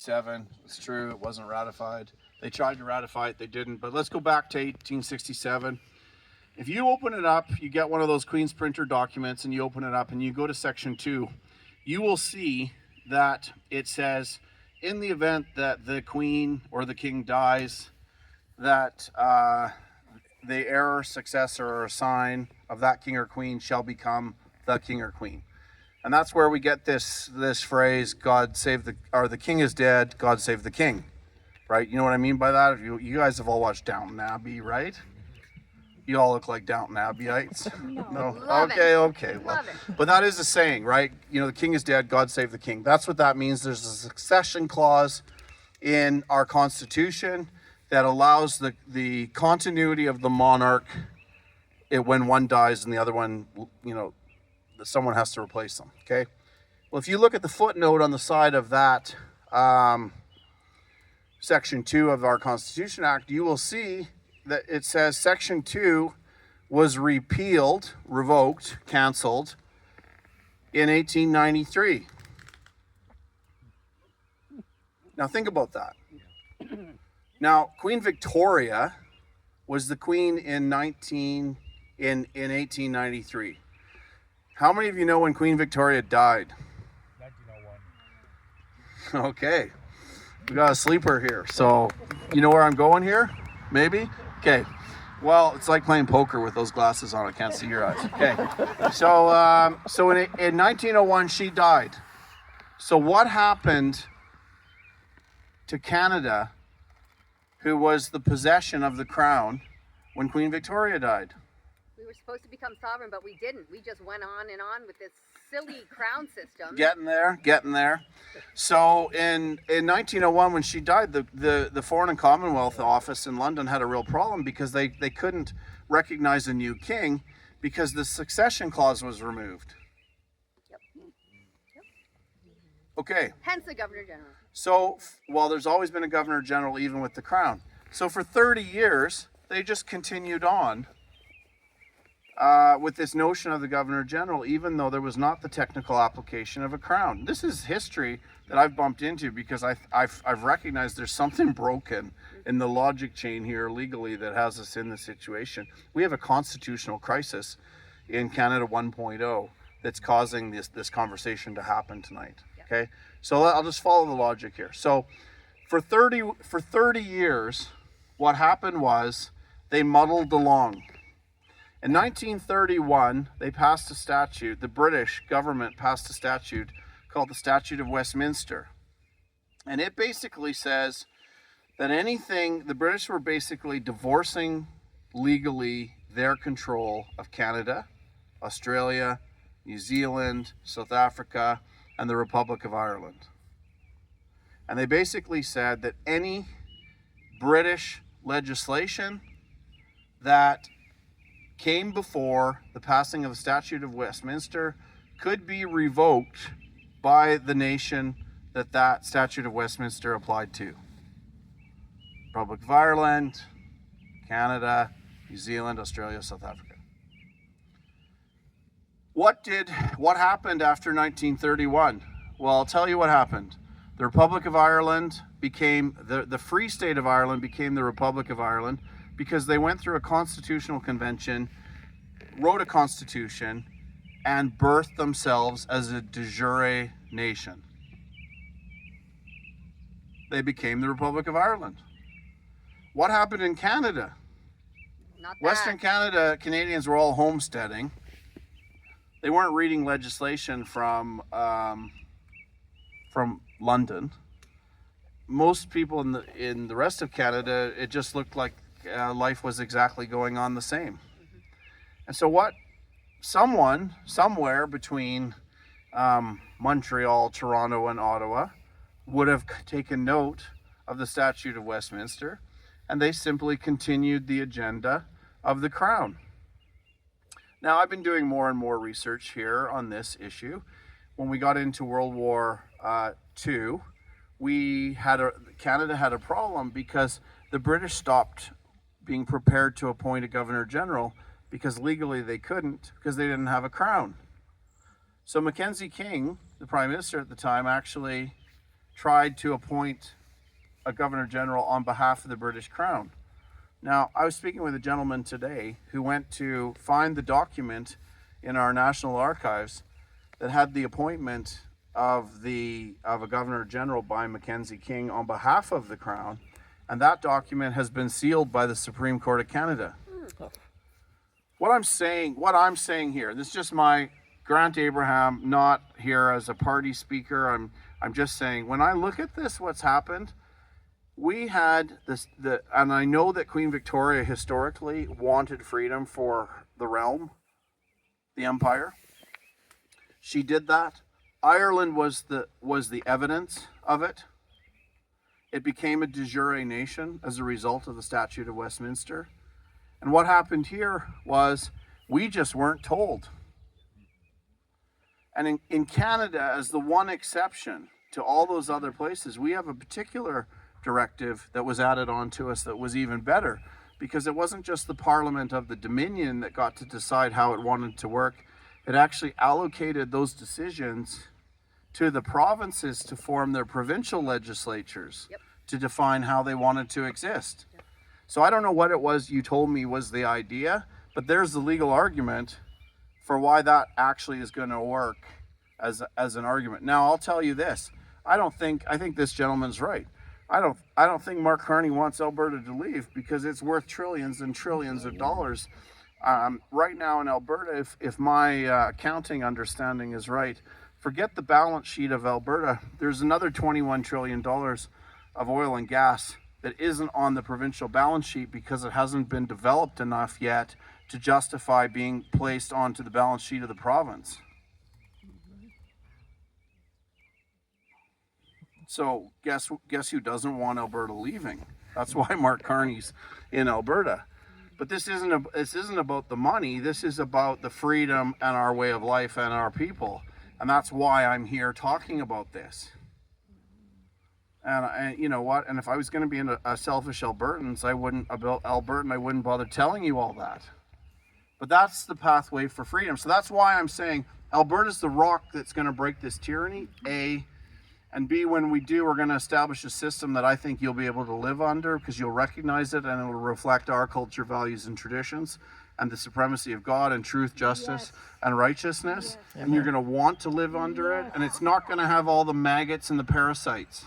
1867. It's true, it wasn't ratified. They tried to ratify it, they didn't. But let's go back to 1867. If you open it up, you get one of those Queen's Printer documents and you open it up and you go to section 2, you will see that it says, in the event that the Queen or the King dies, that the heir, successor, or sign of that King or Queen shall become the King or Queen. And that's where we get this phrase, God save the, or the King is dead, God save the King. Right? You know what I mean by that? If you guys have all watched Downton Abbey, right? You all look like Downton Abbeyite. No? Okay. Well, but that is a saying, right? You know, the King is dead, God save the King. That's what that means. There's a succession clause in our Constitution that allows the continuity of the monarch when one dies and the other one, you know, someone has to replace them, okay? Well, if you look at the footnote on the side of that Section 2 of our Constitution Act, you will see that it says Section 2 was repealed, revoked, canceled in 1893. Now think about that. Now, Queen Victoria was the queen in 1893. How many of you know when Queen Victoria died? 1901. Okay. We got a sleeper here. So, you know where I'm going here? Maybe? Okay. Well, it's like playing poker with those glasses on. I can't see your eyes. Okay. So in 1901, she died. So what happened to Canada, who was the possession of the crown when Queen Victoria died? We were supposed to become sovereign, but we didn't. We just went on and on with this silly crown system. Getting there. So in 1901, when she died, the Foreign and Commonwealth Office in London had a real problem because they couldn't recognize a new king because the succession clause was removed. Yep. Okay. Hence the Governor General. So, well, there's always been a Governor General even with the crown. So for 30 years, they just continued on with this notion of the Governor General, even though there was not the technical application of a crown. This is history that I've bumped into because I've recognized there's something broken in the logic chain here legally that has us in this situation. We have a constitutional crisis in Canada 1.0 that's causing this conversation to happen tonight. Okay, so I'll just follow the logic here. So for 30 years, what happened was they muddled along. In 1931, they passed a statute, the British government passed a statute called the Statute of Westminster. And it basically says that the British were basically divorcing legally their control of Canada, Australia, New Zealand, South Africa, and the Republic of Ireland. And they basically said that any British legislation that came before the passing of the Statute of Westminster could be revoked by the nation that Statute of Westminster applied to. Republic of Ireland, Canada, New Zealand, Australia, South Africa. What happened after 1931? Well, I'll tell you what happened. The Republic of Ireland became, the Free State of Ireland became the Republic of Ireland because they went through a constitutional convention, wrote a constitution, and birthed themselves as a de jure nation. They became the Republic of Ireland. What happened in Canada? Western Canada, Canadians were all homesteading. They weren't reading legislation from London. Most people in the rest of Canada, it just looked like life was exactly going on the same. And so someone somewhere between Montreal, Toronto, and Ottawa would have taken note of the Statute of Westminster, and they simply continued the agenda of the Crown. Now, I've been doing more and more research here on this issue. When we got into World War II, Canada had a problem because the British stopped being prepared to appoint a Governor General because legally they couldn't because they didn't have a crown. So Mackenzie King, the Prime Minister at the time, actually tried to appoint a Governor General on behalf of the British Crown. Now, I was speaking with a gentleman today who went to find the document in our National Archives that had the appointment of a Governor General by Mackenzie King on behalf of the Crown, and that document has been sealed by the Supreme Court of Canada. What I'm saying here, this is just my Grant Abraham, not here as a party speaker. I'm just saying, when I look at this, what's happened, we had this, and I know that Queen Victoria historically wanted freedom for the realm, the empire. She did that. Ireland was the evidence of it. It became a de jure nation as a result of the Statute of Westminster. And what happened here was we just weren't told. And in Canada, as the one exception to all those other places, we have a particular directive that was added on to us that was even better, because it wasn't just the Parliament of the Dominion that got to decide how it wanted to work. It actually allocated those decisions to the provinces to form their provincial legislatures to define how they wanted to exist. So I don't know what it was you told me was the idea, but there's the legal argument for why that actually is going to work as an argument. Now, I'll tell you this. I think this gentleman's right. I don't think Mark Carney wants Alberta to leave, because it's worth trillions and trillions of dollars. Right now in Alberta, if my accounting understanding is right, forget the balance sheet of Alberta. There's another $21 trillion of oil and gas that isn't on the provincial balance sheet because it hasn't been developed enough yet to justify being placed onto the balance sheet of the province. So guess who doesn't want Alberta leaving? That's why Mark Carney's in Alberta. But this isn't about the money. This is about the freedom and our way of life and our people. And that's why I'm here talking about this. And you know what? And if I was going to be a selfish Albertan, I wouldn't bother telling you all that. But that's the pathway for freedom. So that's why I'm saying Alberta's the rock that's going to break this tyranny, A. And B, when we do, we're going to establish a system that I think you'll be able to live under, because you'll recognize it and it will reflect our culture, values, and traditions, and the supremacy of God and truth, justice, and righteousness. And you're going to want to live under it. And it's not going to have all the maggots and the parasites.